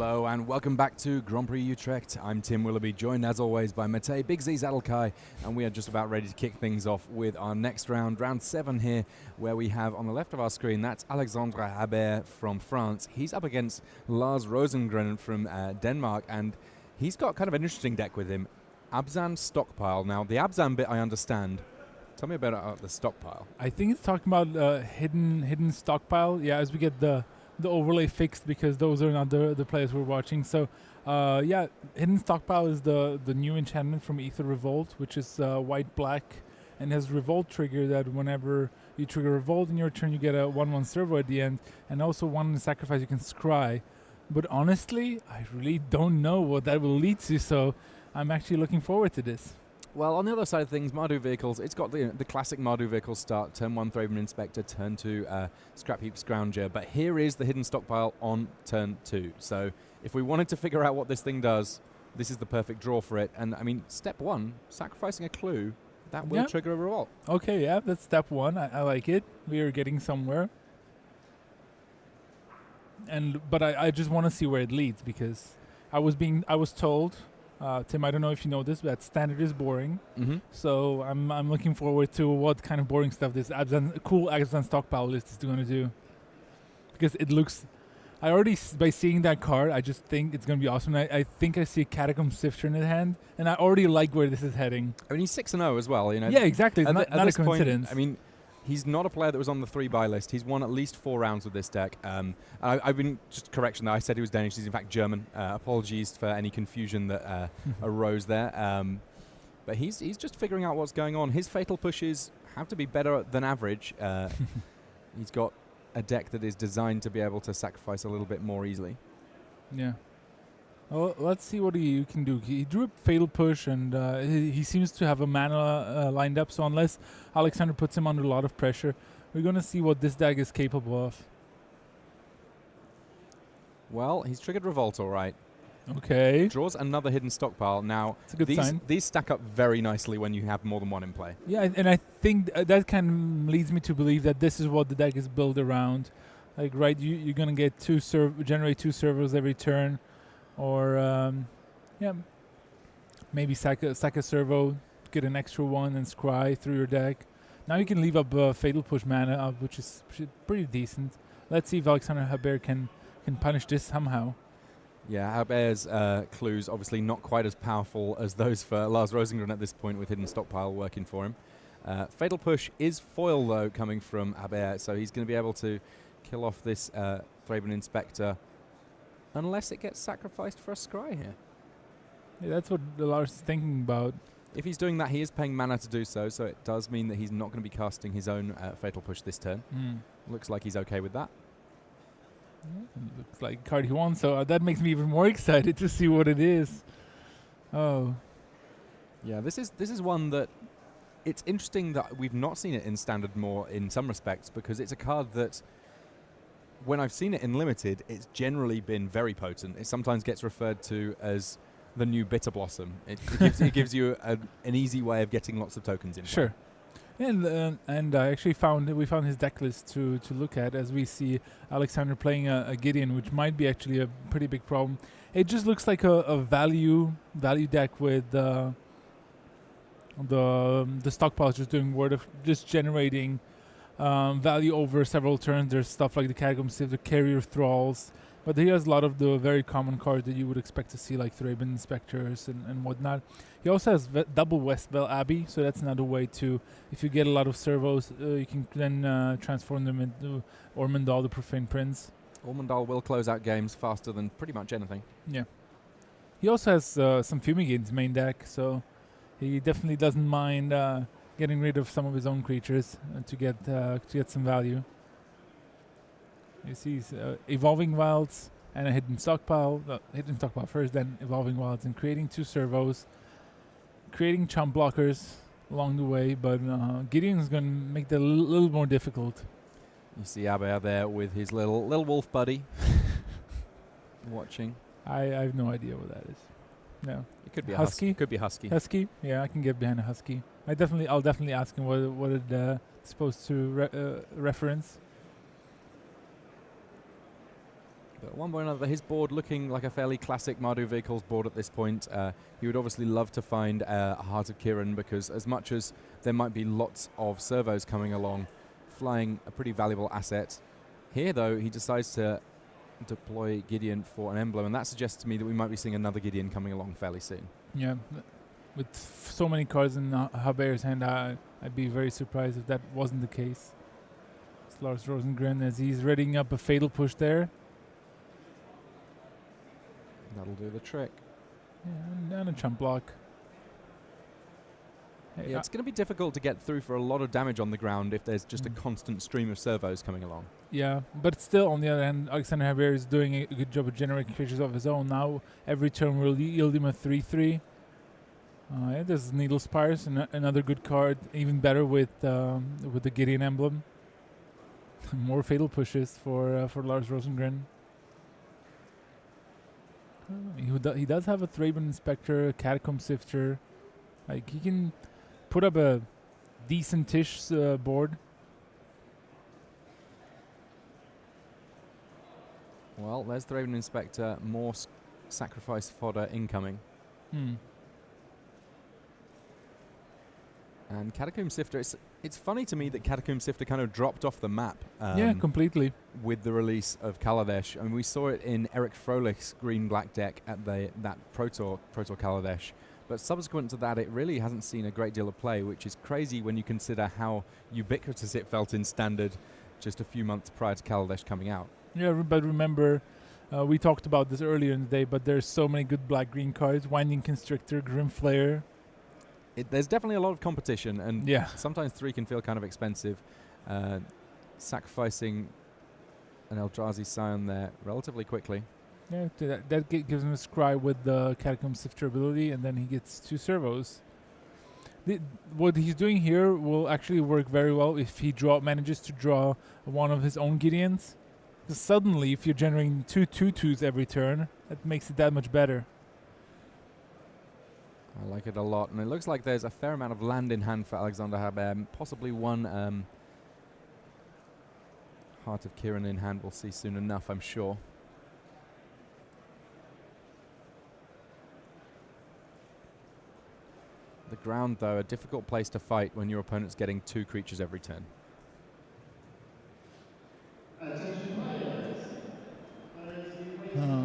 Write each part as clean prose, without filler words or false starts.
Hello and welcome back to Grand Prix Utrecht. I'm Tim Willoughby, joined as always by Matej Big Z Zadelkai, and we are just about ready to kick things off with our next round, round 7 here, where we have on the left of our screen, that's Alexandre Habert from France. He's up against Lars Rosengren from Denmark, and he's got kind of an interesting deck with him. Abzan Stockpile. Now, the Abzan bit I understand. Tell me about the stockpile. I think it's talking about hidden stockpile. Yeah, as we get the overlay fixed, because those are not the players we're watching. So, yeah, hidden stockpile is the new enchantment from Ether Revolt, which is white-black and has Revolt trigger that whenever you trigger Revolt in your turn, you get a 1/1 servo at the end, and also one sacrifice you can scry. But honestly, I really don't know what that will lead to, so I'm actually looking forward to this. Well, on the other side of things, Mardu vehicles, it's got the classic Mardu vehicle start, turn 1 Thraben Inspector, turn 2 Scrap Heap Scrounger, but here is the hidden stockpile on turn 2. So if we wanted to figure out what this thing does, this is the perfect draw for it. And I mean, step 1, sacrificing a clue, that will trigger a revolt. Okay, yeah, that's step 1. I like it. We are getting somewhere. But I just want to see where it leads, because I was told, Tim, I don't know if you know this, but standard is boring. Mm-hmm. So I'm looking forward to what kind of boring stuff this cool Abzan stockpile list is going to do. Because it looks, by seeing that card, I just think it's going to be awesome. I think I see a Catacomb Sifter in his hand, and I already like where this is heading. I mean, he's 6-0 as well, you know. Yeah, exactly. It's not a coincidence. Point, I mean, he's not a player that was on the 3-buy list. He's won at least 4 rounds with this deck. I've been, just correction there, I said he was Danish. He's in fact German. Apologies for any confusion that arose there. But he's just figuring out what's going on. His fatal pushes have to be better than average. He's got a deck that is designed to be able to sacrifice a little bit more easily. Yeah. Well, let's see what he can do. He drew a fatal push, and he seems to have a mana lined up. So unless Alexander puts him under a lot of pressure, we're going to see what this deck is capable of. Well, he's triggered Revolt all right. Okay. Draws another hidden stockpile. Now, it's a good sign. These stack up very nicely when you have more than one in play. Yeah, and I think that kind of leads me to believe that this is what the deck is built around. Like, right, you're going to get generate 2 servos every turn. Or, maybe sack a servo, get an extra 1 and scry through your deck. Now you can leave up Fatal Push mana up, which is pretty decent. Let's see if Alexander Habert can punish this somehow. Yeah, Habert's clues obviously not quite as powerful as those for Lars Rosengren at this point, with Hidden Stockpile working for him. Fatal Push is foil, though, coming from Habert, so he's going to be able to kill off this Thraben Inspector, unless it gets sacrificed for a scry here. Yeah, that's what Lars is thinking about. If he's doing that, he is paying mana to do so, so it does mean that he's not going to be casting his own Fatal Push this turn. Looks like he's okay with that. Yeah, looks like a card he wants, so that makes me even more excited to see what it is. Oh. Yeah, this is one that it's interesting that we've not seen it in Standard more in some respects, because it's a card that when I've seen it in Limited, it's generally been very potent. It sometimes gets referred to as the new Bitter Blossom. It gives you an easy way of getting lots of tokens in. Sure. And I actually we found his deck list to look at, as we see Alexander playing a Gideon, which might be actually a pretty big problem. It just looks like a value deck with the stockpiles just doing just generating value over several turns. There's stuff like the Catacomb Sieve, the Carrier Thralls, but he has a lot of the very common cards that you would expect to see, like Thraben Inspectors and whatnot. He also has double Westvale Abbey, so that's another way to, if you get a lot of servos, you can then transform them into Ormondal, the Profane Prince. Ormondal will close out games faster than pretty much anything. Yeah. He also has some Fumigate in his main deck, so he definitely doesn't mind getting rid of some of his own creatures to get some value. You see Evolving Wilds and a Hidden Stockpile. Hidden Stockpile first, then Evolving Wilds, and creating 2 servos, creating chump blockers along the way, but Gideon's going to make that a little more difficult. You see Abert there with his little wolf buddy watching. I have no idea what that is. No. It could be Husky. Could be Husky. Husky? Yeah, I can get behind a Husky. I'll definitely ask him what it's supposed to reference. But at one point or another, his board looking like a fairly classic Mardu Vehicles board at this point. He would obviously love to find a Heart of Kiran, because as much as there might be lots of servos coming along, flying a pretty valuable asset. Here, though, he decides to deploy Gideon for an emblem, and that suggests to me that we might be seeing another Gideon coming along fairly soon. Yeah, with so many cards in Haber's hand, I'd be very surprised if that wasn't the case. It's Lars Rosengren as he's readying up a fatal push there. That'll do the trick. Yeah, and a chump block. Hey, Yeah, it's going to be difficult to get through for a lot of damage on the ground if there's just a constant stream of servos coming along. Yeah, but still, on the other hand, Alexander Haber is doing a good job of generating creatures of his own. Now, every turn will yield him a 3/3. Yeah, this is Needle Spires, another good card, even better with the Gideon emblem. More fatal pushes for Lars Rosengren. He does have a Thraben Inspector, a Catacomb Sifter. Like, he can put up a decent-ish board. Well, there's the Raven Inspector. More sacrifice fodder incoming. And Catacomb Sifter, it's funny to me that Catacomb Sifter kind of dropped off the map. Yeah, completely. With the release of Kaladesh. I mean, we saw it in Eric Froehlich's green-black deck at that Pro Tour Kaladesh. But subsequent to that, it really hasn't seen a great deal of play, which is crazy when you consider how ubiquitous it felt in Standard just a few months prior to Kaladesh coming out. Yeah, but remember, we talked about this earlier in the day, but there's so many good black-green cards. Winding Constrictor, Grim Flare. There's definitely a lot of competition, and yeah, sometimes 3 can feel kind of expensive. Sacrificing an Eldrazi Scion there relatively quickly. Yeah, that gives him a scry with the Catacomb Sifter ability, and then he gets 2 servos. What he's doing here will actually work very well if he manages to draw one of his own Gideons. Because suddenly, if you're generating 2 2/2s every turn, that makes it that much better. I like it a lot, and it looks like there's a fair amount of land in hand for Alexander Haber. Possibly one Heart of Kiran in hand we'll see soon enough, I'm sure. The ground, though, a difficult place to fight when your opponent's getting 2 creatures every turn.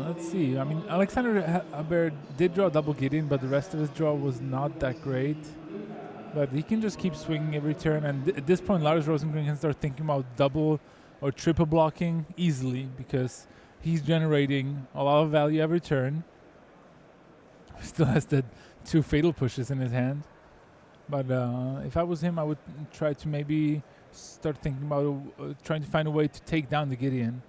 Let's see. I mean, Alexander Haber did draw a double Gideon, but the rest of his draw was not that great. But he can just keep swinging every turn, and at this point, Lars Rosengren can start thinking about double or triple blocking easily, because he's generating a lot of value every turn. Still has the 2 fatal pushes in his hand. But if I was him, I would try to maybe start thinking about trying to find a way to take down the Gideon.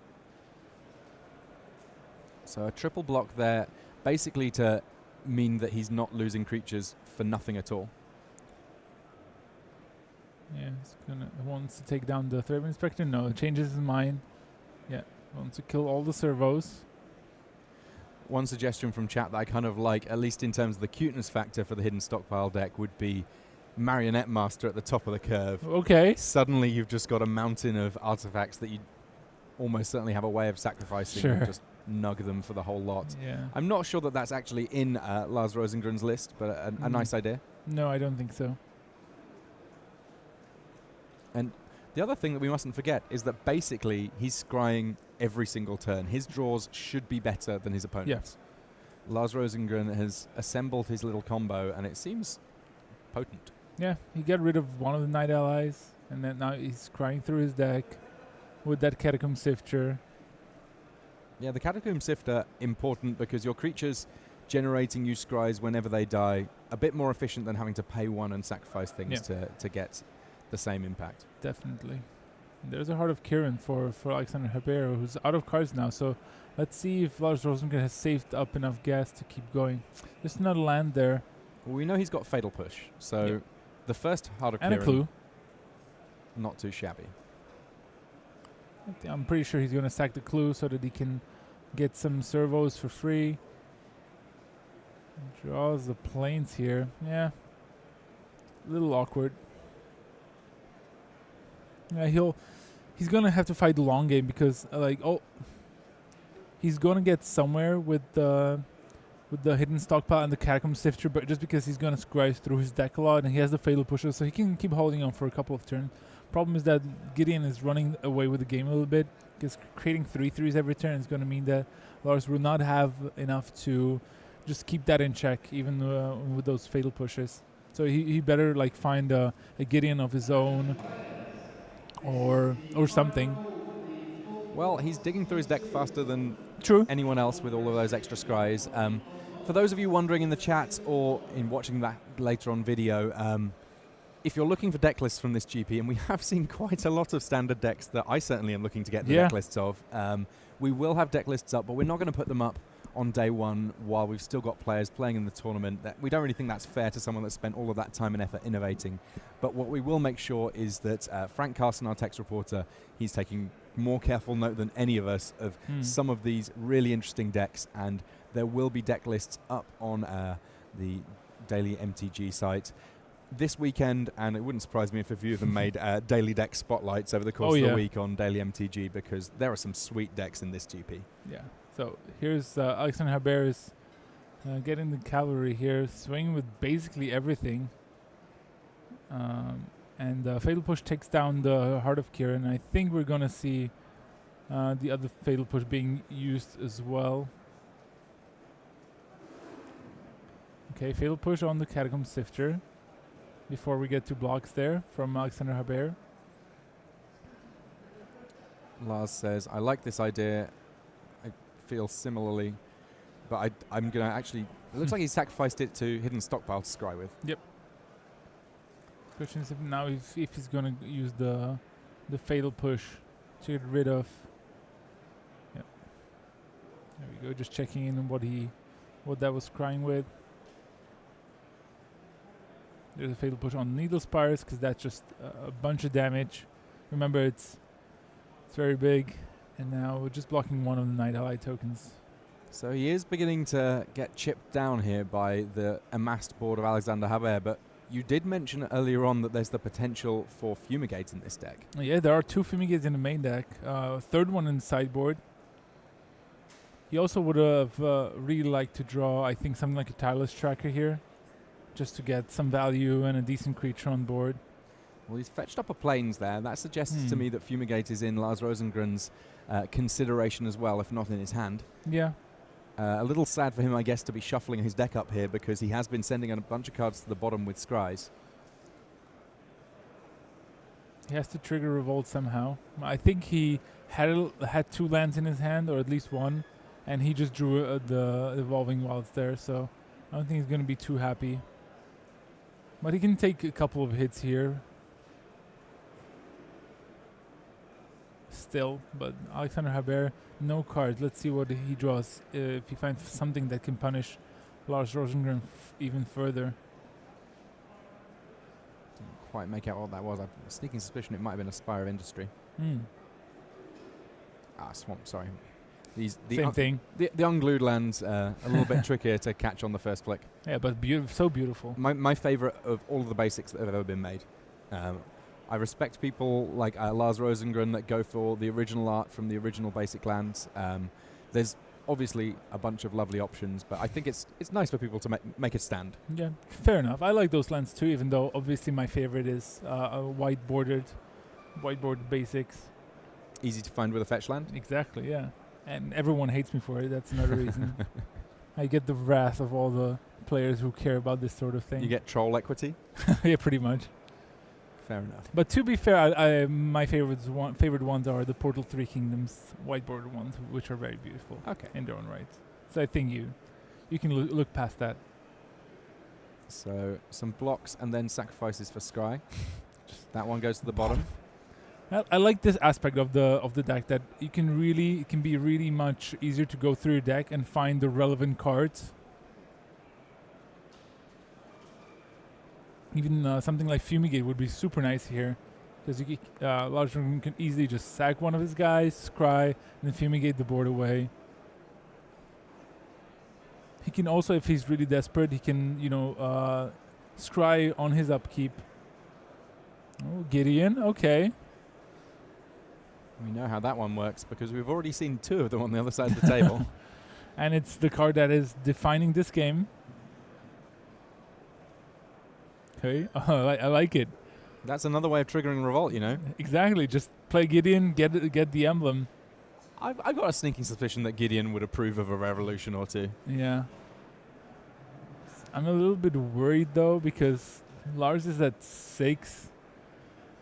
So a triple block there, basically to mean that he's not losing creatures for nothing at all. Yeah, wants to take down the Thraben Inspector. No, changes his mind. Yeah, wants to kill all the servos. One suggestion from chat that I kind of like, at least in terms of the cuteness factor for the Hidden Stockpile deck, would be Marionette Master at the top of the curve. Okay. Suddenly you've just got a mountain of artifacts that you almost certainly have a way of sacrificing. Sure. And just nug them for the whole lot. Yeah. I'm not sure that that's actually in Lars Rosengren's list, but a nice idea. No, I don't think so. And the other thing that we mustn't forget is that basically he's scrying every single turn. His draws should be better than his opponent's. Yeah. Lars Rosengren has assembled his little combo, and it seems potent. Yeah, he got rid of one of the Night Allies, and then now he's scrying through his deck with that Catacomb Sifter. Yeah, the Catacomb Sifter, important because your creatures generating you scries whenever they die, a bit more efficient than having to pay 1 and sacrifice things to get the same impact. Definitely. And there's a Heart of Kiran for Alexander Haber, who's out of cards now, so let's see if Lars Rosengren has saved up enough gas to keep going. There's another land there. Well, we know he's got Fatal Push, so the first Heart of Kiran... And a clue. Not too shabby. I'm pretty sure he's going to sack the clue so that he can get some servos for free. Draws the planes here. Yeah. A little awkward. Yeah, he's going to have to fight the long game because he's going to get somewhere with the hidden stockpile and the Catacomb Sifter, but just because he's going to scry through his deck a lot and he has the Fatal Pusher, so he can keep holding on for a couple of turns. Problem is that Gideon is running away with the game a little bit, because creating 3/3s every turn is going to mean that Lars will not have enough to just keep that in check, even with those Fatal Pushes. So he better like find a Gideon of his own or something. Well, he's digging through his deck faster than True. anyone else with all of those extra scries. For those of you wondering in the chat or in watching that later on video, if you're looking for deck lists from this GP, and we have seen quite a lot of standard decks that I certainly am looking to get the deck lists of, we will have deck lists up, but we're not going to put them up on day one while we've still got players playing in the tournament. That we don't really think that's fair to someone that spent all of that time and effort innovating. But what we will make sure is that Frank Carson, our text reporter, he's taking more careful note than any of us of some of these really interesting decks, and there will be deck lists up on the daily MTG site this weekend, and it wouldn't surprise me if a few of them made daily deck spotlights over the course of the week on daily MTG, because there are some sweet decks in this GP. Yeah. So here's Alexander Haber is getting the cavalry here, swinging with basically everything. And Fatal Push takes down the Heart of Kieran. I think we're going to see the other Fatal Push being used as well. Okay, Fatal Push on the Catacomb Sifter before we get to blocks there from Alexander Haber. Lars says, I like this idea. I feel similarly, but I'm going to actually... It looks like he sacrificed it to Hidden Stockpile to scry with. Yep. Question is now if he's going to use the Fatal Push to get rid of... Yep. There we go, just checking in on what that was scrying with. There's a Fatal Push on Needle Spires, because that's just a bunch of damage. Remember, it's very big. And now we're just blocking one of the Night Ally tokens. So he is beginning to get chipped down here by the amassed board of Alexander Haber, but you did mention earlier on that there's the potential for Fumigate in this deck. Yeah, there are 2 Fumigates in the main deck. Third one in the sideboard. He also would have really liked to draw, I think, something like a Tireless Tracker here, just to get some value and a decent creature on board. Well, he's fetched up a Plains there. That suggests to me that Fumigate is in Lars Rosengren's consideration as well, if not in his hand. Yeah. A little sad for him, I guess, to be shuffling his deck up here, because he has been sending a bunch of cards to the bottom with scries. He has to trigger Revolt somehow. I think he had 2 lands in his hand, or at least one, and he just drew the Evolving Wilds there, so I don't think he's going to be too happy. But he can take a couple of hits here. Still, but Alexander Haber, no cards. Let's see what he draws. If he finds something that can punish Lars Rosengren even further. Didn't quite make out what that was. I have a sneaking suspicion it might have been a Spire of Industry. Swamp, sorry. Same thing. The unglued land's a little bit trickier to catch on the first click. Yeah, but so beautiful. My favorite of all of the basics that have ever been made. I respect people like Lars Rosengren that go for the original art from the original basic lands. There's obviously a bunch of lovely options, but I think it's nice for people to make a stand. Yeah, fair enough. I like those lands too, even though obviously my favorite is whiteboarded basics. Easy to find with a fetch land? Exactly, yeah. And everyone hates me for it. That's another reason. I get the wrath of all the players who care about this sort of thing. You get troll equity? Yeah, pretty much. Fair enough. But to be fair, my favorite ones are the Portal 3 Kingdoms whiteboarded ones, which are very beautiful in their own right. So I think you can look past that. So some blocks and then sacrifices for Scry. That one goes to the bottom. I like this aspect of the deck, that it can be really much easier to go through your deck and find the relevant cards. Even something like Fumigate would be super nice here, because Lars Rosengren can easily just sack one of his guys, scry, and then Fumigate the board away. He can also, if he's really desperate, he can scry on his upkeep. Oh, Gideon, okay. We know how that one works because we've already seen two of them on the other side of the table. And it's the card that is defining this game. Okay, I like it. That's another way of triggering revolt, you know. Exactly, just play Gideon, get the emblem. I've got a sneaking suspicion that Gideon would approve of a revolution or two. Yeah. I'm a little bit worried though because Lars is at 6.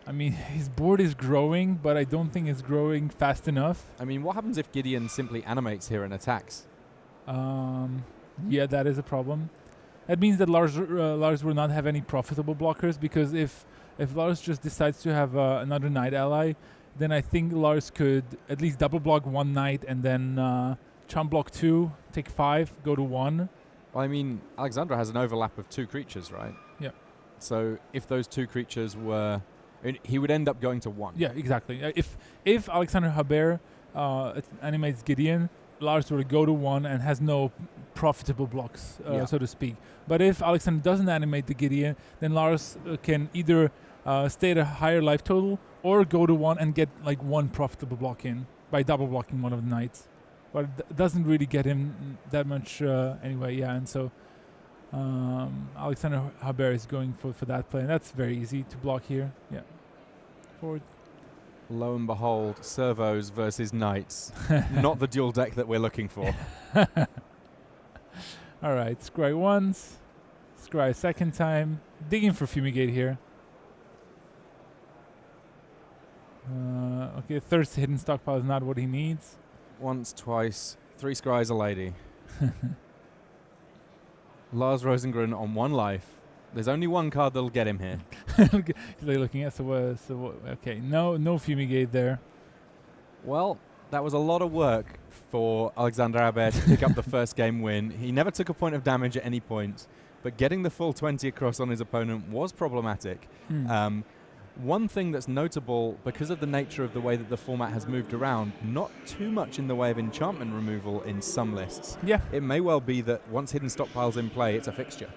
I mean, his board is growing, but I don't think it's growing fast enough. I mean, what happens if Gideon simply animates here and attacks? Yeah, that is a problem. That means that Lars will not have any profitable blockers because if Lars just decides to have another knight ally, then I think Lars could at least double block one knight and then chump block 2, take 5, go to 1. Well, I mean, Alexandra has an overlap of 2 creatures, right? Yeah. So if those 2 creatures were... he would end up going to 1. Yeah, exactly. If Alexander Haber animates Gideon, Lars will go to 1 and has no profitable blocks, so to speak. But if Alexander doesn't animate the Gideon, then Lars can either stay at a higher life total or go to 1 and get like 1 profitable block in by double blocking one of the knights. But it doesn't really get him that much anyway, yeah. And so Alexander Haber is going for that play, and that's very easy to block here. Yeah. Forward. Lo and behold, servos versus knights. Not the dual deck that we're looking for. All right, scry once, scry second time. Digging for Fumigate here. Okay, third hidden stockpile is not what he needs. Once, twice, 3 scries a lady. Lars Rosengren on 1 life. There's only 1 card that'll get him here. They're looking at okay, no Fumigate there. Well, that was a lot of work for Alexander Haber to pick up the first game win. He never took a point of damage at any point, but getting the full 20 across on his opponent was problematic. One thing that's notable, because of the nature of the way that the format has moved around, not too much in the way of enchantment removal in some lists. Yeah. It may well be that once hidden stockpile's in play, it's a fixture.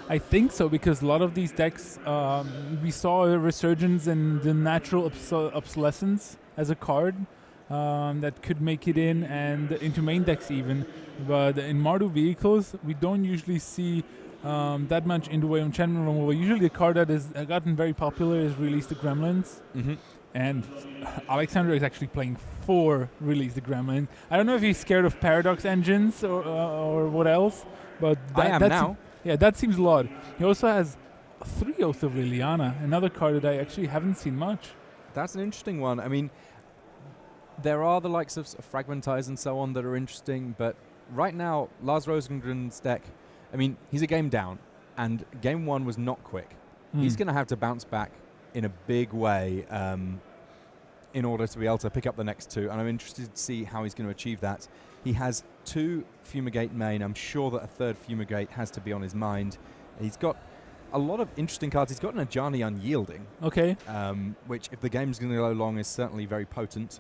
I think so, because a lot of these decks, we saw a resurgence in the natural obsolescence as a card that could make it in and into main decks even. But in Mardu vehicles, we don't usually see that much in the way of enchantment removal. Usually a card that has gotten very popular is Release the Gremlins. And Alexander is actually playing 4 Release the Gremlin. I don't know if he's scared of Paradox engines or what else, but I am now. Yeah, that seems a lot. He also has 3 Oath of Liliana, another card that I actually haven't seen much. That's an interesting one. I mean, there are the likes of Fragmentize and so on that are interesting, but right now, Lars Rosengren's deck, I mean, he's a game down, and game 1 was not quick. He's going to have to bounce back in a big way in order to be able to pick up the next 2, and I'm interested to see how he's going to achieve that. He has 2 Fumigate main. I'm sure that a 3rd Fumigate has to be on his mind. He's got a lot of interesting cards. He's got an Ajani Unyielding. Okay. Which, if the game's going to go long, is certainly very potent.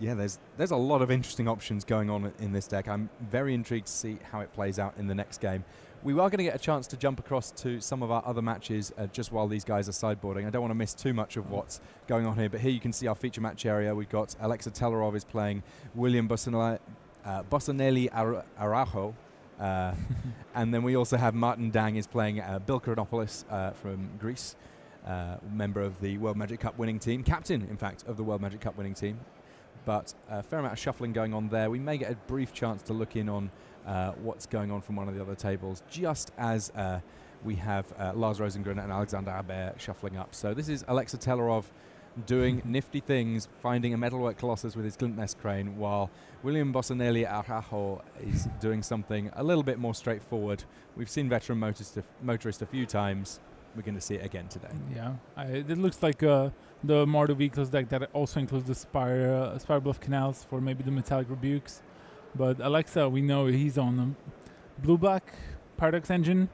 Yeah, there's a lot of interesting options going on in this deck. I'm very intrigued to see how it plays out in the next game. We are going to get a chance to jump across to some of our other matches just while these guys are sideboarding. I don't want to miss too much of what's going on here, but here you can see our feature match area. We've got Alexa Telerov is playing William Bosanelli Araujo, and then we also have Martin Dang is playing Bill Chronopoulos from Greece, member of the World Magic Cup winning team, captain, in fact, of the World Magic Cup winning team. But a fair amount of shuffling going on there. We may get a brief chance to look in on what's going on from one of the other tables, just as we have Lars Rosengren and Alexander Haber shuffling up. So this is Alexa Telerov doing nifty things, finding a Metalwork Colossus with his Glintnest Crane, while William Bosanelli Araujo is doing something a little bit more straightforward. We've seen Veteran Motorist a few times. We're going to see it again today. Yeah, it looks like the Mardu Vehicles deck that also includes the Spire Bluff Canals for maybe the Metallic Rebukes. But Alexa, we know he's on the blue-black Paradox Engine,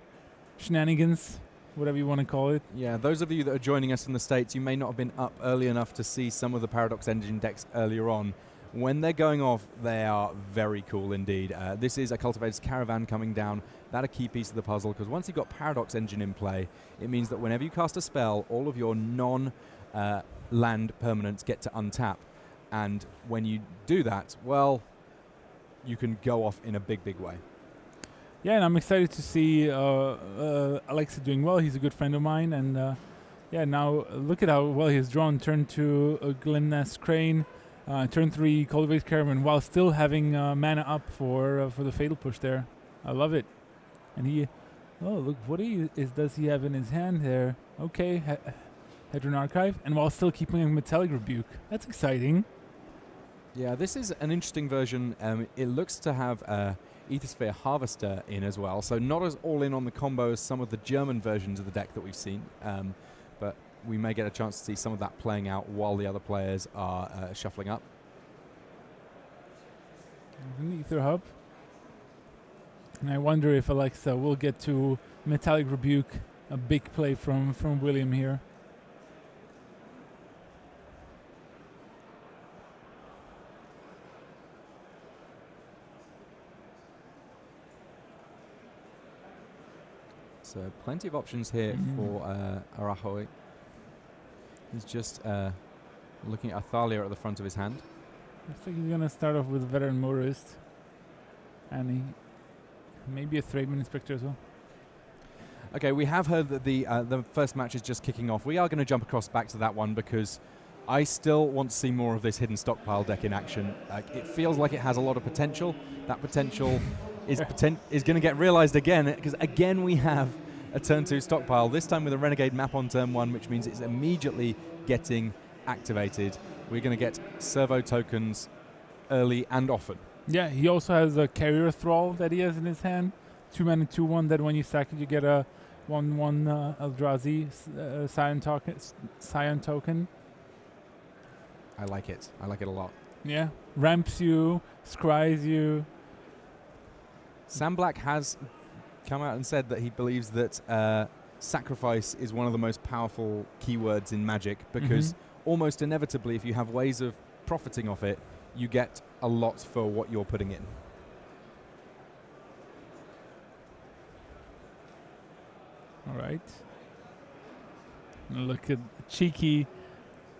shenanigans, whatever you want to call it. Yeah, those of you that are joining us in the States, you may not have been up early enough to see some of the Paradox Engine decks earlier on. When they're going off, they are very cool indeed. This is a Cultivator's Caravan coming down. That's a key piece of the puzzle, because once you've got Paradox Engine in play, it means that whenever you cast a spell, all of your non land permanents get to untap. And when you do that, well, you can go off in a big, big way. Yeah, and I'm excited to see Alexa doing well. He's a good friend of mine, and yeah, now look at how well he's drawn. Turn 2, Gleness Crane, turn 3, Cultivate Caravan, while still having mana up for the Fatal Push there. I love it. And look, what does he have in his hand there? Okay, Hedron Archive, and while still keeping a Metallic Rebuke. That's exciting. Yeah, this is an interesting version. It looks to have Aethersphere Harvester in as well, so not as all in on the combo as some of the German versions of the deck that we've seen, but we may get a chance to see some of that playing out while the other players are shuffling up. An Ether Hub. And I wonder if Alexa will get to Metallic Rebuke, a big play from William here. So plenty of options here for Arahoy. He's just looking at Athalia at the front of his hand. Looks like he's going to start off with Veteran Motorist. And maybe a Thraben Inspector as well. Okay, we have heard that the first match is just kicking off. We are going to jump across back to that one because I still want to see more of this Hidden Stockpile deck in action. It feels like it has a lot of potential. That potential is going to get realized again, because again we have a turn 2 stockpile, this time with a Renegade map on turn 1, which means it's immediately getting activated. We're going to get servo tokens early and often. Yeah, he also has a Carrier Thrall that he has in his hand. 2 mana, 2/1, that when you sack it, you get a 1/1 Eldrazi Scion token. I like it. I like it a lot. Yeah, ramps you, scries you. Sam Black has come out and said that he believes that sacrifice is one of the most powerful keywords in Magic, because almost inevitably, if you have ways of profiting off it, you get a lot for what you're putting in. All right. Look at cheeky.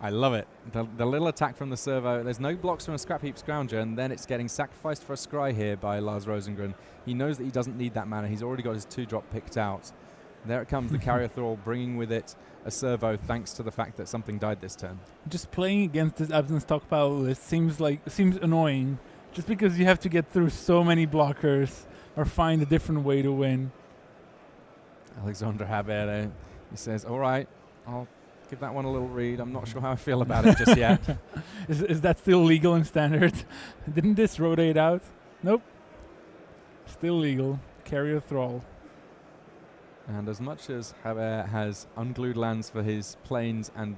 I love it. The little attack from the servo. There's no blocks from a Scrap Heap Scrounger, and then it's getting sacrificed for a scry here by Lars Rosengren. He knows that he doesn't need that mana. He's already got his 2-drop picked out. There it comes, the Carrier Thrall, bringing with it a servo, thanks to the fact that something died this turn. Just playing against this Absent Stockpile list seems annoying, just because you have to get through so many blockers or find a different way to win. Alexander Habere, he says, all right, I'll give that one a little read. I'm not sure how I feel about it just yet. Is that still legal in Standard? Didn't this rotate out? Nope. Still legal. Carrier Thrall. And as much as Haber has unglued lands for his plains and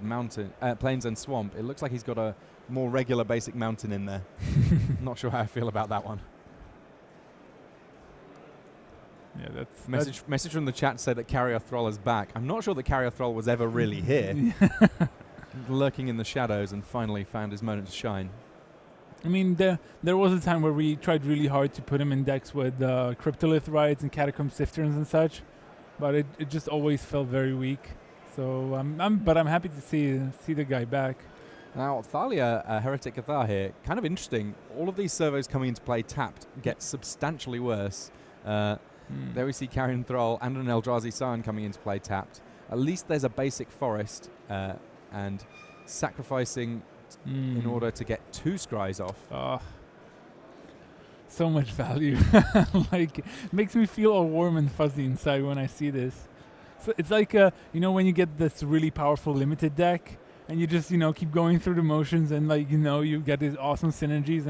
plains and swamp, it looks like he's got a more regular basic mountain in there. Not sure how I feel about that one. Yeah, that's message from the chat said that Carrier Thrall is back. I'm not sure that Carrier Thrall was ever really here. Lurking in the shadows and finally found his moment to shine. I mean, there was a time where we tried really hard to put him in decks with Cryptolith Rides and Catacomb Sifters and such, but it just always felt very weak. So I'm happy to see the guy back. Now, Thalia, Heretic Cathar here, kind of interesting. All of these servos coming into play tapped get substantially worse. There we see Carrion Thrall and an Eldrazi Scion coming into play tapped. At least there's a basic forest, and sacrificing in order to get 2 scries off. Oh, so much value. Like, makes me feel all warm and fuzzy inside when I see this. So it's like, when you get this really powerful limited deck, and you just, keep going through the motions, and you get these awesome synergies,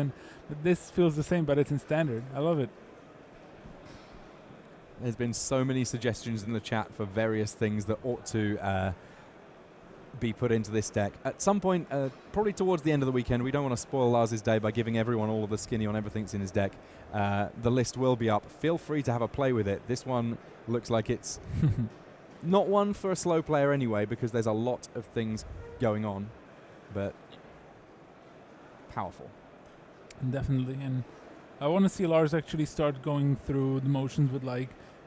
but this feels the same, but it's in Standard. I love it. There's been so many suggestions in the chat for various things that ought to be put into this deck. At some point, probably towards the end of the weekend, we don't want to spoil Lars's day by giving everyone all of the skinny on everything that's in his deck. The list will be up. Feel free to have a play with it. This one looks like it's not one for a slow player anyway, because there's a lot of things going on, but powerful. Definitely, and I want to see Lars actually start going through the motions with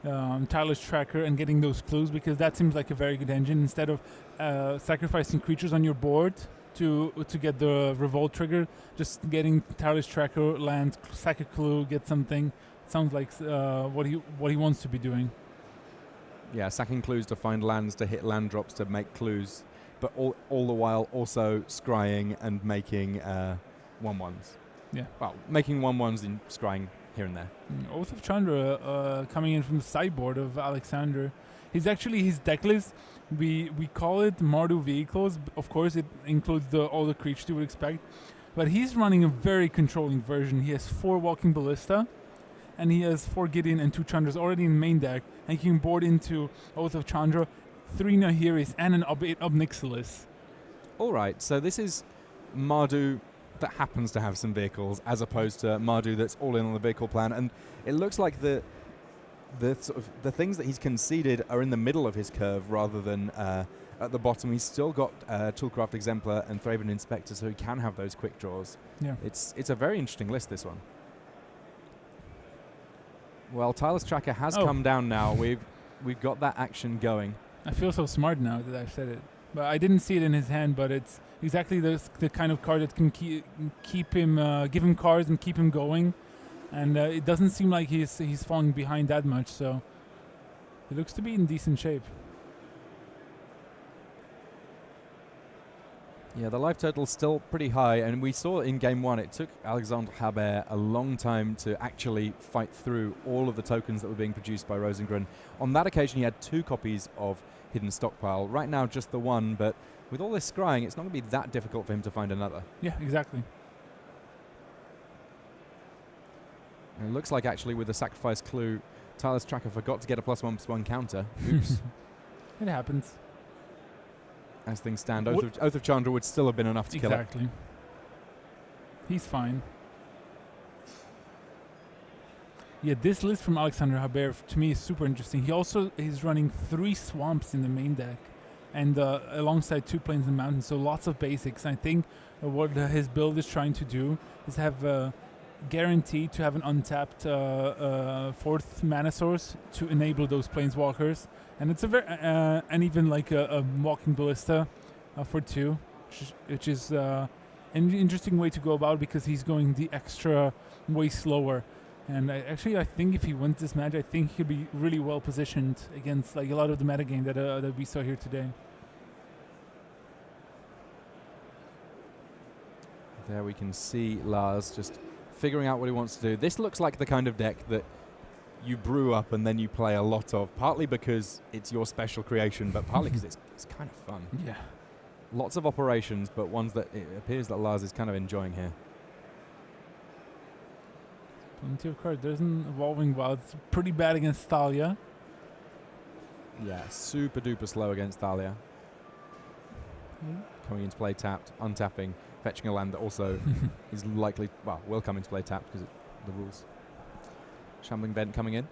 Tireless Tracker and getting those clues, because that seems like a very good engine. Instead of sacrificing creatures on your board to get the revolt trigger, just getting Tireless Tracker, land, sack a clue, get something. Sounds like what he wants to be doing. Yeah, sacking clues to find lands, to hit land drops, to make clues, but all the while also scrying and making 1/1s. Yeah. Well, making 1/1s and scrying here and there. Oath of Chandra coming in from the sideboard of Alexander. He's actually, his deck list, we call it Mardu Vehicles. Of course, it includes all the creatures you would expect. But he's running a very controlling version. He has 4 Walking Ballista, and he has 4 Gideon and 2 Chandras already in main deck. And he can board into Oath of Chandra, 3 Nahiris, and an Obnixilis. All right, so this is Mardu that happens to have some vehicles, as opposed to Mardu that's all in on the vehicle plan. And it looks like the sort of the things that he's conceded are in the middle of his curve rather than at the bottom. He's still got Toolcraft Exemplar and Thraben Inspector, so he can have those quick draws. Yeah, it's a very interesting list, this one. Well, Tireless Tracker has come down now. We've got that action going. I feel so smart now that I've said it, but I didn't see it in his hand. But it's exactly the kind of card that can keep him, give him cards and keep him going. And it doesn't seem like he's falling behind that much, so he looks to be in decent shape. Yeah, the life total's still pretty high, and we saw in Game 1 it took Alexandre Habert a long time to actually fight through all of the tokens that were being produced by Rosengren. On that occasion he had 2 copies of Hidden Stockpile. Right now just the 1, but with all this scrying it's not going to be that difficult for him to find another. Yeah, exactly. And it looks like actually with the sacrifice clue, Tireless Tracker forgot to get a +1/+1 counter. Oops. It happens. As things stand, Oath of Chandra would still have been enough to kill it. Exactly. He's fine. Yeah, this list from Alexander Habert to me is super interesting. He also is running 3 swamps in the main deck, and alongside 2 plains and mountains, so lots of basics. I think what his build is trying to do is have guaranteed to have an untapped 4th mana source to enable those planeswalkers, and it's a very and even like a Walking Ballista for 2, which is an interesting way to go about, because he's going the extra way slower. And I think if he wins this match, I think he could be really well positioned against like a lot of the metagame that we saw here today. There we can see Lars just figuring out what he wants to do. This looks like the kind of deck that you brew up and then you play a lot of, partly because it's your special creation, but partly because it's kind of fun. Yeah. Lots of operations, but ones that it appears that Lars is kind of enjoying here. Plenty of cards. There's an Evolving Wild. It's pretty bad against Thalia. Yeah, super duper slow against Thalia. Coming into play tapped, untapping, fetching a land that also is likely, well, will come into play tapped because the rules. Shambling Vent coming in.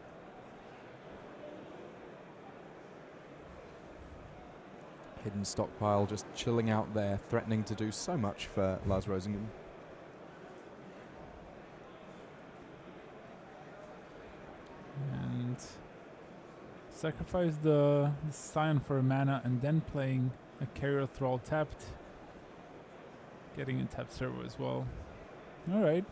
Hidden Stockpile just chilling out there, threatening to do so much for Lars Rosengren. And sacrifice the Scion for a mana, and then playing a Carrier Thrall tapped. Getting a tapped servo as well. Alright.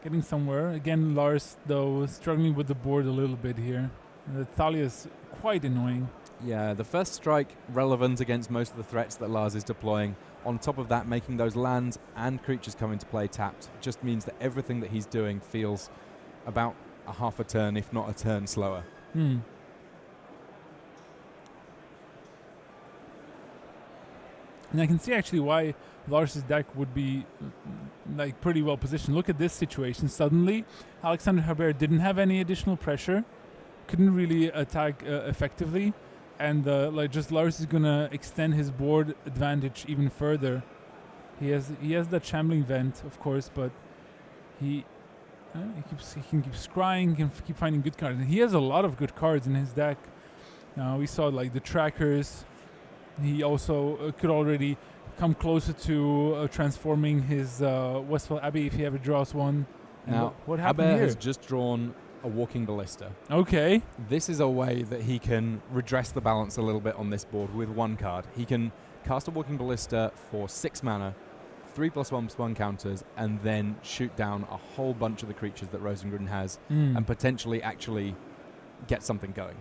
Getting somewhere. Again, Lars, though, struggling with the board a little bit here. The Thalia is quite annoying. Yeah, the first strike relevant against most of the threats that Lars is deploying. On top of that, making those lands and creatures come into play tapped just means that everything that he's doing feels about a half a turn, if not a turn, slower. Hmm. And I can see actually why Lars's deck would be like pretty well positioned. Look at this situation. Suddenly, Alexander Habert didn't have any additional pressure, couldn't really attack effectively, and like just Lars is gonna extend his board advantage even further. He has that Shambling Vent, of course, but he can keep scrying, can keep finding good cards, and he has a lot of good cards in his deck. We saw like the trackers. He also could already come closer to transforming his Westfall Abbey if he ever draws one. And Now, what happened Habert here? has just drawn a walking ballista. Okay. This is a way that he can redress the balance a little bit on this board with one card. He can cast a walking ballista for 6 mana, 3+1/+1 counters, and then shoot down a whole bunch of the creatures that Rosengren has, and potentially actually get something going.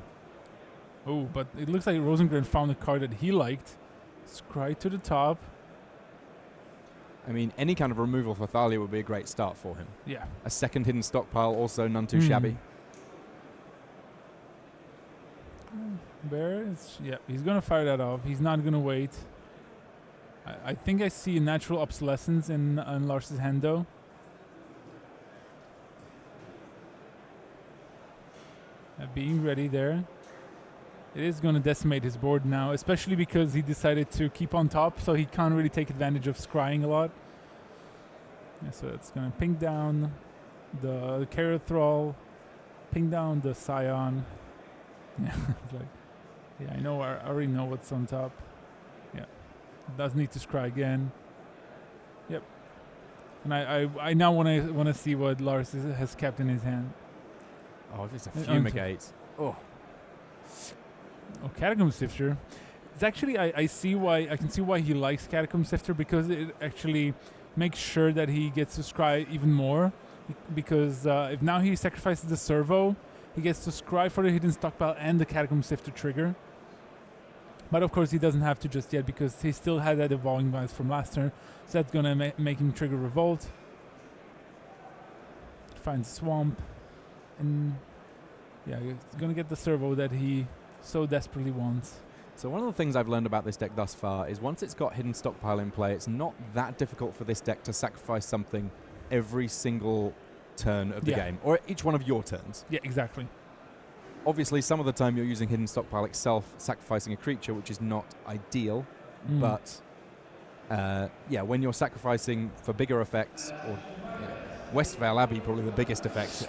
Oh, but it looks like Rosengren found a card that he liked. Scry to the top. I mean, any kind of removal for Thalia would be a great start for him. Yeah. A second hidden stockpile, also none too shabby. Bear is, he's going to fire that off. He's not going to wait. I think I see a natural obsolescence in Lars' hand, though. Being ready there. It is going to decimate his board now, especially because he decided to keep on top, so he can't really take advantage of scrying a lot. Yeah, so it's going to ping down the Carrot Thrall, ping down the Scion. Yeah, it's like, yeah, I know. I already know what's on top. Yeah, does need to scry again. Yep. And I now want to see what Lars has kept in his hand. Oh, if it's a Fumigate. Oh, Catacomb Sifter. It's actually I can see why he likes Catacomb Sifter, because it actually makes sure that he gets to scry even more. Because if now he sacrifices the servo, he gets to scry for the hidden stockpile and the Catacomb Sifter trigger. But of course he doesn't have to just yet, because he still had that evolving bias from last turn, so that's gonna make him trigger Revolt. Finds Swamp, and yeah, he's gonna get the servo that he so desperately wants. So one of the things I've learned about this deck thus far is once it's got hidden stockpile in play, it's not that difficult for this deck to sacrifice something every single turn of the game, or each one of your turns. Yeah, exactly. Obviously, some of the time you're using hidden stockpile itself, sacrificing a creature, which is not ideal. But yeah, when you're sacrificing for bigger effects, or Westvale Abbey, probably the biggest effect.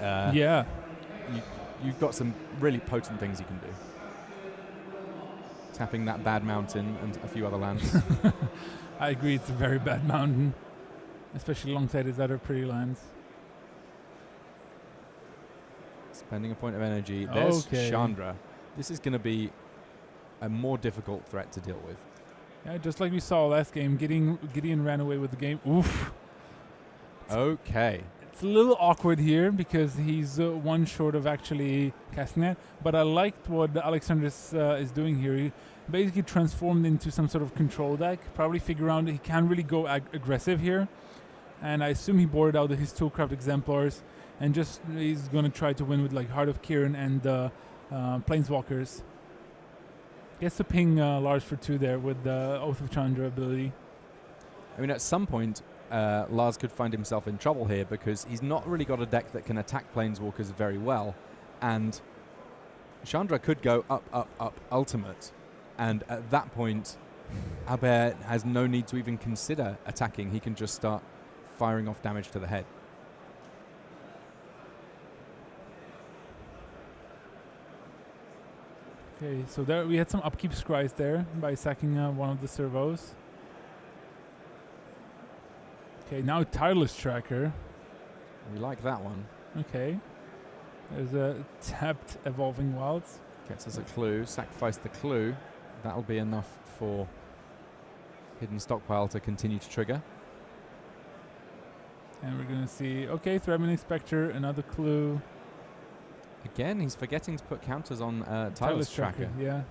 You've got some really potent things you can do. Tapping that bad mountain and a few other lands. I agree, it's a very bad mountain, especially alongside his other pretty lands. Spending a point of energy. There's Chandra. This is going to be a more difficult threat to deal with. Yeah, just like we saw last game, Gideon ran away with the game. Oof. Okay. It's a little awkward here because he's one short of actually casting it, but I liked what Alexandris is doing here. He basically transformed into some sort of control deck, probably figure out he can't really go aggressive here, and I assume he boarded out his Toolcraft Exemplars, and just he's going to try to win with like Heart of Kiran and Planeswalkers. Gets to ping Lars for 2 there with the Oath of Chandra ability. I mean, at some point, Lars could find himself in trouble here because he's not really got a deck that can attack Planeswalkers very well, and Chandra could go up, up, up, ultimate, and at that point, Aber has no need to even consider attacking. He can just start firing off damage to the head. Okay, so there we had some upkeep scries there by sacking one of the servos. Okay, now Tireless Tracker. We like that one. Okay. There's a tapped Evolving Wilds. Gets us a clue. Sacrifice the clue. That'll be enough for Hidden Stockpile to continue to trigger. And we're going to see, okay, Threatening Spectre, another clue. Again, he's forgetting to put counters on Tireless Tracker. Yeah.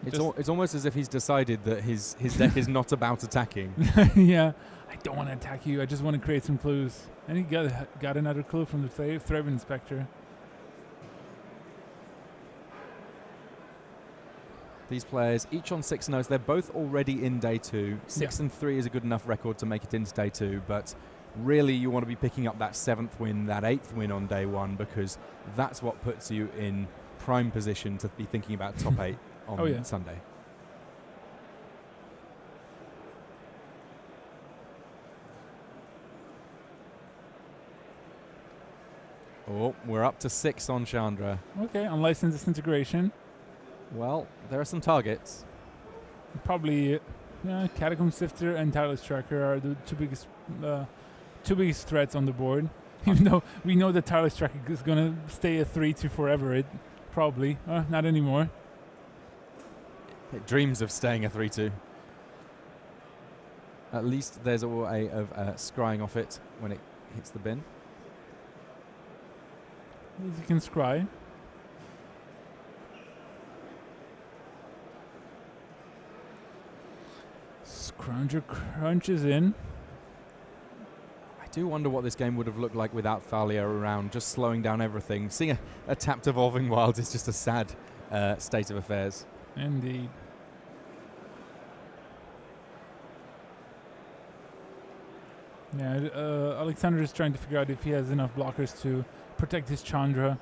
It's almost as if he's decided that his deck is not about attacking. Yeah, I don't want to attack you. I just want to create some clues. And he got another clue from the Threatening Spectre. These players, each on 6-0s, they're both already in day 2. 6 and 3 is a good enough record to make it into day 2, but really you want to be picking up that 7th win, that 8th win on day 1, because that's what puts you in prime position to be thinking about top 8 on Sunday. Oh, we're up to 6 on Chandra. Okay, Unlicensed Disintegration. Well, there are some targets. Probably Catacomb Sifter and Tireless Tracker are the two biggest threats on the board. Even though we know that Tyler Strack is going to stay a 3-2 forever, it probably. Not anymore. It dreams of staying a 3-2. At least there's a way of scrying off it when it hits the bin. At least you can scry. Scrounger crunches in. I do wonder what this game would have looked like without Thalia around, just slowing down everything. Seeing a tapped Evolving Wilds is just a sad state of affairs. Indeed. Yeah, Alexander is trying to figure out if he has enough blockers to protect his Chandra.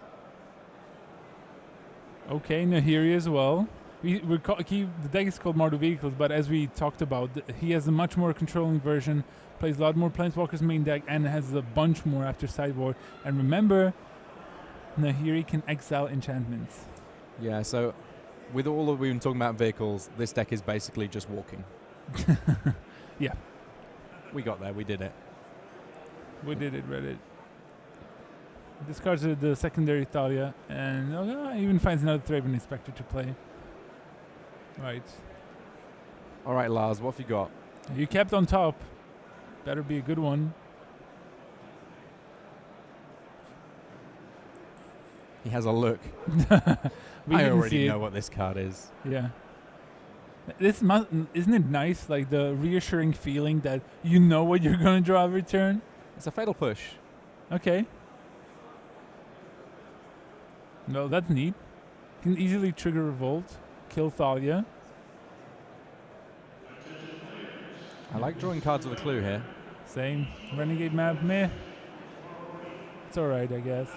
Okay, Nahiri as well. The deck is called Mardu Vehicles, but as we talked about, he has a much more controlling version, plays a lot more Planeswalkers main deck, and has a bunch more after sideboard. And remember, Nahiri can exile enchantments. Yeah, so with all that we've been talking about vehicles, this deck is basically just walking. Yeah. We got there, we did it. We did it, Reddit. Discards the secondary Thalia, and even finds another Thraben Inspector to play. Right. All right, Lars, what have you got? You kept on top. Better be a good one. He has a look. I already know what this card is. Yeah. Isn't it nice, like the reassuring feeling that you know what you're going to draw every turn? It's a Fatal Push. Okay. No, that's neat. Can easily trigger Revolt, kill Thalia. I like drawing cards with a clue here. Same. Renegade map, meh. It's alright, I guess.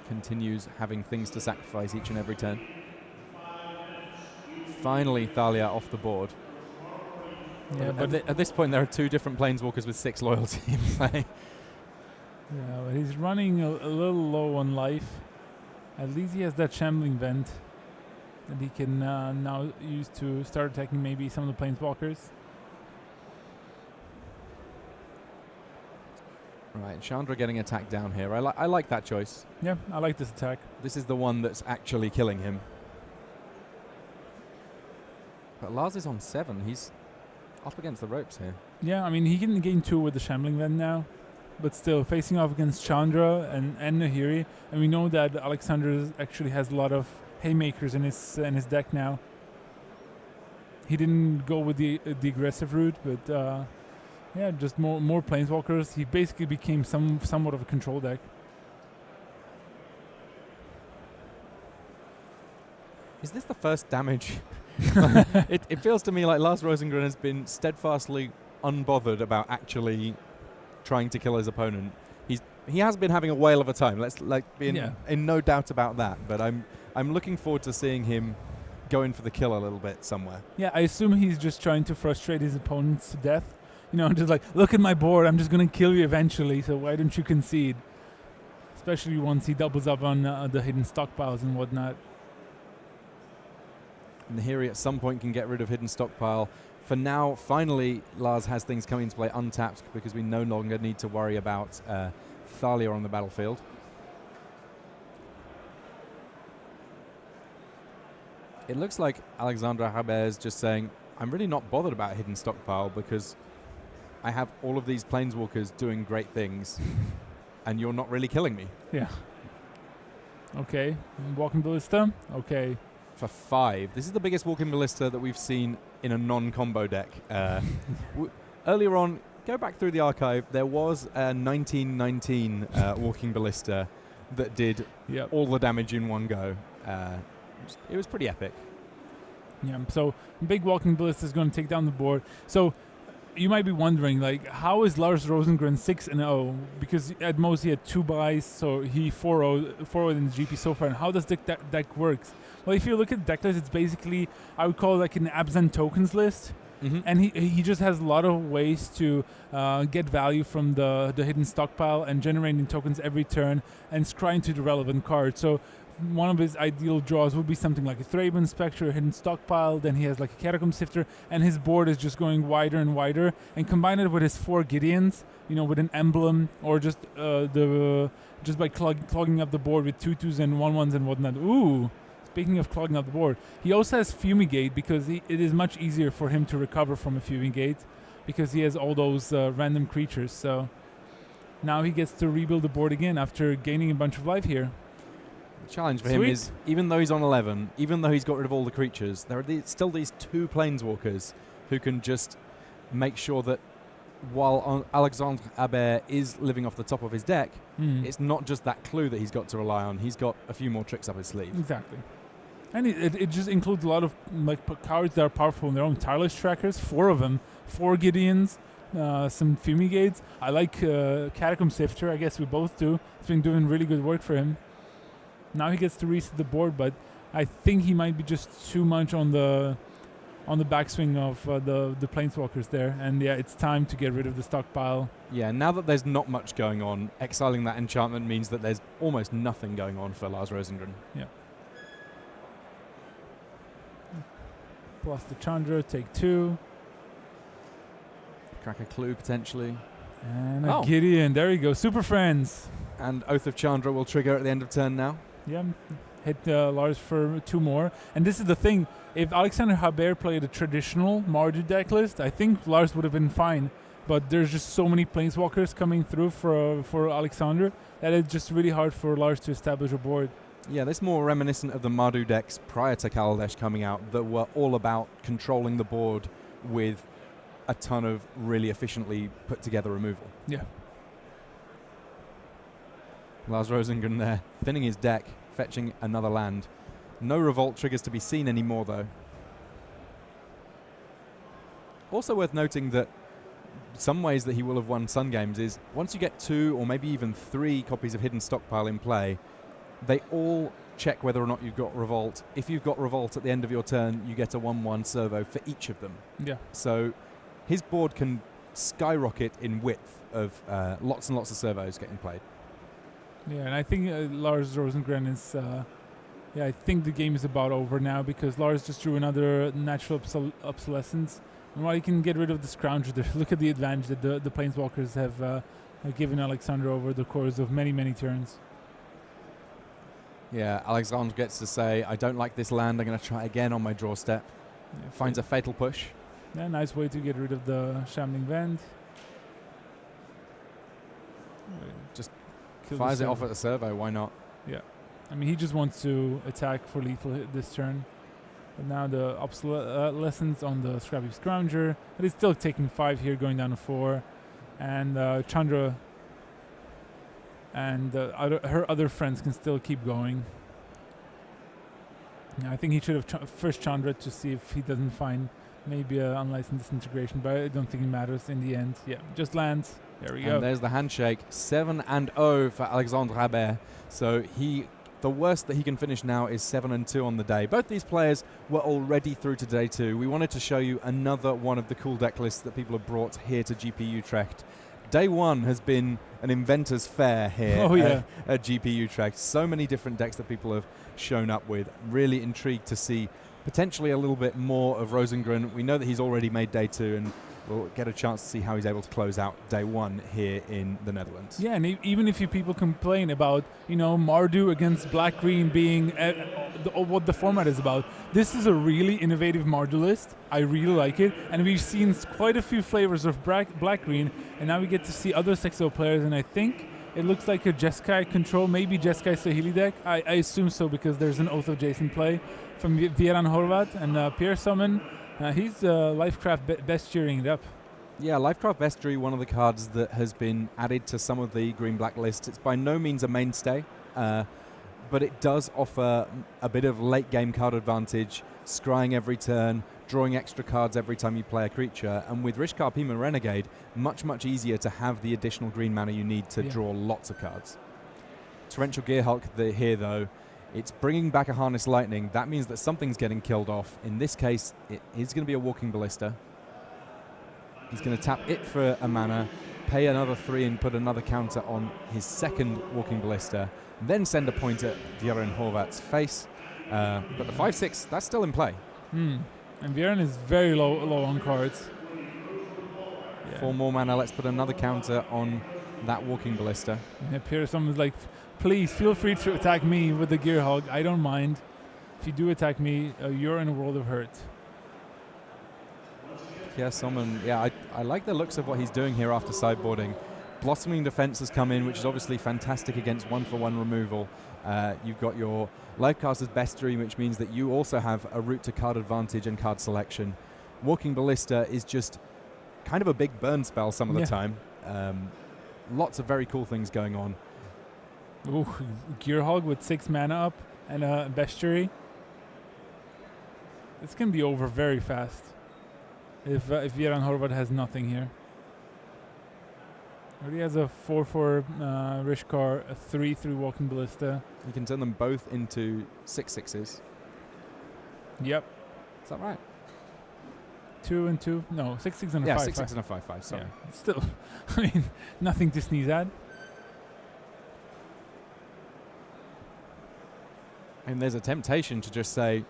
Continues having things to sacrifice each and every turn. Finally, Thalia off the board. Yeah, but at this point, there are two different Planeswalkers with 6 loyalty in play. Yeah, but he's running a little low on life. At least he has that Shambling Vent that he can now use to start attacking maybe some of the Planeswalkers. Right, Chandra getting attacked down here. I like that choice. Yeah, I like this attack. This is the one that's actually killing him. But Lars is on 7. He's up against the ropes here. Yeah, I mean, he can gain 2 with the Shambling Vent now. But still, facing off against Chandra and Nahiri. And we know that Alexander actually has a lot of haymakers in his deck now. He didn't go with the aggressive route, but yeah, just more Planeswalkers. He basically became somewhat of a control deck. Is this the first damage? It feels to me like Lars Rosengren has been steadfastly unbothered about actually trying to kill his opponent. He has been having a whale of a time. Let's be in no doubt about that. But I'm looking forward to seeing him going for the kill a little bit somewhere. Yeah, I assume he's just trying to frustrate his opponents to death. You know, just like, look at my board, I'm just going to kill you eventually, so why don't you concede? Especially once he doubles up on the hidden stockpiles and whatnot. Nahiri at some point can get rid of hidden stockpile. For now, finally, Lars has things coming into play untapped because we no longer need to worry about Thalia on the battlefield. It looks like Alexandra Habert is just saying, I'm really not bothered about hidden stockpile because I have all of these Planeswalkers doing great things and you're not really killing me. Yeah. Okay. Walking Ballista. Okay. For 5. This is the biggest Walking Ballista that we've seen in a non-combo deck. Earlier on, go back through the archive, there was a 1919 Walking Ballista that did all the damage in one go. It was pretty epic. Yeah, so big Walking Ballista is going to take down the board. So you might be wondering, like, how is Lars Rosengren 6-0? Because at most he had 2 buys, so he 4-0'd in the GP so far. And how does the deck works? Well, if you look at the deck list, it's basically, I would call it like an absent tokens list. Mm-hmm. And he just has a lot of ways to get value from the hidden stockpile and generating tokens every turn and scrying to the relevant card. So one of his ideal draws would be something like a Thraben Spectre, a Hidden Stockpile. Then he has like a Catacomb Sifter, and his board is just going wider and wider. And combine it with his 4 Gideons, with an emblem, or just just by clogging up the board with 2/2s and 1/1s and whatnot. Ooh. Speaking of clogging up the board, he also has Fumigate because it is much easier for him to recover from a Fumigate because he has all those random creatures. So now he gets to rebuild the board again after gaining a bunch of life here. The challenge for him is, even though he's on 11, even though he's got rid of all the creatures, there are still these 2 Planeswalkers who can just make sure that while Alexandre Habert is living off the top of his deck, it's not just that clue that he's got to rely on. He's got a few more tricks up his sleeve. Exactly. And it just includes a lot of cards that are powerful in their own. Tireless Trackers, 4 of them. 4 Gideons, some Fumigates. I like Catacomb Sifter. I guess we both do. It's been doing really good work for him. Now he gets to reset the board, but I think he might be just too much on the backswing of the Planeswalkers there. And yeah, it's time to get rid of the stockpile. Yeah, now that there's not much going on, exiling that enchantment means that there's almost nothing going on for Lars Rosengren. Yeah. Plus the Chandra, take 2. Crack a clue potentially. And a Gideon. There you go. Super Friends. And Oath of Chandra will trigger at the end of turn now. Yeah. Hit Lars for 2 more. And this is the thing. If Alexander Habert played a traditional Mardu deck list, I think Lars would have been fine. But there's just so many Planeswalkers coming through for Alexander that it's just really hard for Lars to establish a board. Yeah, this more reminiscent of the Mardu decks prior to Kaladesh coming out that were all about controlling the board with a ton of really efficiently put together removal. Yeah. Lars Rosengren there, thinning his deck, fetching another land. No revolt triggers to be seen anymore, though. Also worth noting that some ways that he will have won Sun Games is once you get 2 or maybe even 3 copies of Hidden Stockpile in play, they all check whether or not you've got revolt. If you've got revolt at the end of your turn, you get a 1/1 servo for each of them. Yeah. So his board can skyrocket in width of lots and lots of servos getting played. Yeah, and I think Lars Rosengren is... I think the game is about over now because Lars just drew another natural obsolescence. And while he can get rid of the Scrounger, look at the advantage that the Planeswalkers have given Alexander over the course of many, many turns. Yeah, Alexandre gets to say, I don't like this land, I'm going to try again on my draw step. Yeah, finds a fatal push. Yeah, nice way to get rid of the Shambling Vend. Just fires it off at the servo, why not? Yeah. I mean, he just wants to attack for lethal hit this turn. But now the obsolescence on the Scrappy Scrounger. But he's still taking 5 here, going down to 4. And Chandra and her other friends can still keep going. Yeah, I think he should have first Chandra to see if he doesn't find maybe an unlicensed disintegration, but I don't think it matters in the end. Yeah, just lands. There we go. And there's the handshake. 7-0 for Alexandre Habert. So the worst that he can finish now is 7-2 on the day. Both these players were already through to day 2. We wanted to show you another one of the cool deck lists that people have brought here to GP Utrecht. Day 1 has been an inventor's fair here at GP Utrecht. So many different decks that people have shown up with. Really intrigued to see potentially a little bit more of Rosengren. We know that he's already made day 2, and we'll get a chance to see how he's able to close out day 1 here in the Netherlands. Yeah, and even if you people complain about, Mardu against black-green being what the format is about, this is a really innovative Mardu list. I really like it, and we've seen quite a few flavors of black-green, and now we get to see other Sexo players, and I think it looks like a Jeskai control, maybe Jeskai Sahili deck. I assume so because there's an Oath of Jason play from Vieran Horvat and Pierre Summon. He's Lifecraft bestiarying it up. Yeah, Lifecraft Bestiary, one of the cards that has been added to some of the green-black lists. It's by no means a mainstay, but it does offer a bit of late-game card advantage, scrying every turn, drawing extra cards every time you play a creature, and with Rishkar Pima Renegade, much, much easier to have the additional green mana you need to draw lots of cards. Torrential Gearhulk here, though, it's bringing back a Harness Lightning. That means that something's getting killed off. In this case, it is going to be a Walking Ballista. He's going to tap it for a mana. pay another 3 and put another counter on his second Walking Ballista, then send a point at Björn Horvat's face. But the 5-6, that's still in play. And Björn is very low on cards. 4 more mana, let's put another counter on that Walking Ballista. Yeah, Pierson was like, please feel free to attack me with the Gear Hog. I don't mind. If you do attack me, you're in a world of hurt. Yeah, I like the looks of what he's doing here after sideboarding. Blossoming Defense has come in, which is obviously fantastic against 1-for-1 removal. You've got your Livecaster's Bestiary, which means that you also have a route to card advantage and card selection. Walking Ballista is just kind of a big burn spell some of the time. Lots of very cool things going on. Ooh, Gear Hog with 6 mana up and a Bestiary. This can be over very fast if Björn Horvat has nothing here. Already has a 4-4 Rishkar, a 3-3 Walking Ballista. You can turn them both into 6/6s. Yep. Is that right? 2 and 2. No, 6/6 and a 5/5. Yeah, 6/6 and a 5/5. Sorry. Yeah. Still, I mean, nothing to sneeze at. And there's a temptation to just say,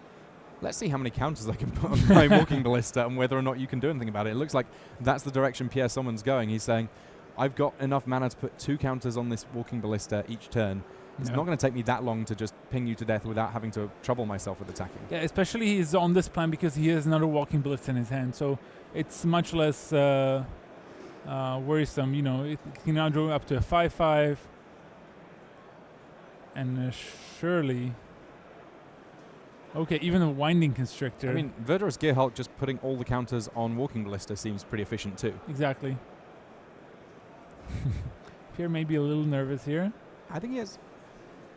let's see how many counters I can put on my Walking Ballista and whether or not you can do anything about it. It looks like that's the direction Pierre Sommon's going. He's saying, I've got enough mana to put 2 counters on this Walking Ballista each turn. It's not going to take me that long to just ping you to death without having to trouble myself with attacking. Yeah, especially he's on this plan because he has another Walking Ballista in his hand. So it's much less worrisome. You know, it can now draw up to a 5/5. And surely... Okay, even a Winding Constrictor. I mean, Verdurous Gearhulk just putting all the counters on Walking Ballista seems pretty efficient too. Exactly. Pierre may be a little nervous here. I think he has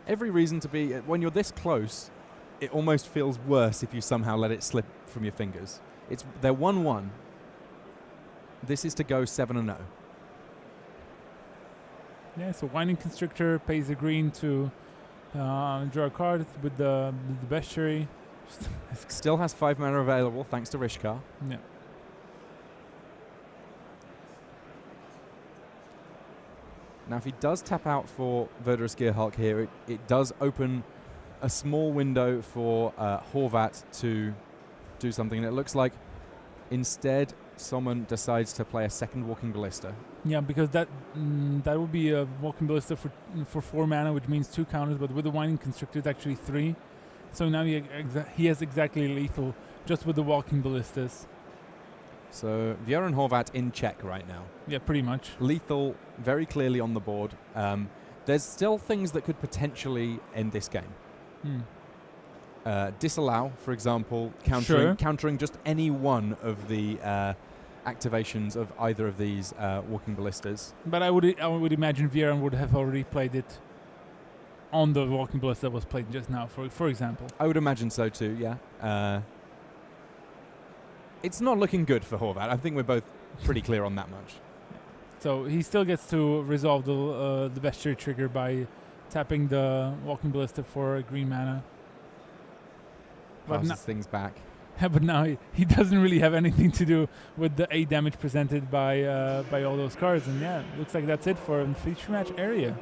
every reason to be. When you're this close, it almost feels worse if you somehow let it slip from your fingers. They're 1-1. This is to go 7-0. Yeah, so Winding Constrictor pays a green to draw a card with the Bestiary. Still has 5 mana available thanks to Rishkar. Yeah. Now, if he does tap out for Verdurous Gearhulk here, it does open a small window for Horvat to do something. And it looks like instead someone decides to play a second Walking Ballista. Yeah, because that would be a Walking Ballista for 4 mana, which means 2 counters. But with the Winding Constrictor, it's actually 3. So now he has exactly lethal just with the Walking Ballistas. So Björn Horvat in check right now. Yeah, pretty much. Lethal very clearly on the board. There's still things that could potentially end this game. Disallow, for example, countering just any one of the activations of either of these Walking Ballistas. But I would imagine Björn would have already played it on the Walking Ballista that was played just now, for example. I would imagine so too, yeah. It's not looking good for Horvat. I think we're both pretty clear on that much. So he still gets to resolve the Bestiary trigger by tapping the Walking Ballista for a green mana. Passes things back. But now he doesn't really have anything to do with the 8 damage presented by all those cards. And yeah, looks like that's it for the feature match area.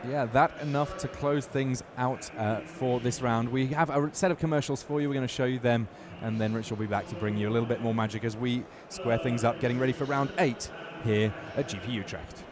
Yeah, that enough to close things out for this round. We have a set of commercials for you. We're going to show you them, and then Rich will be back to bring you a little bit more magic as we square things up, getting ready for round 8 here at GP Utrecht.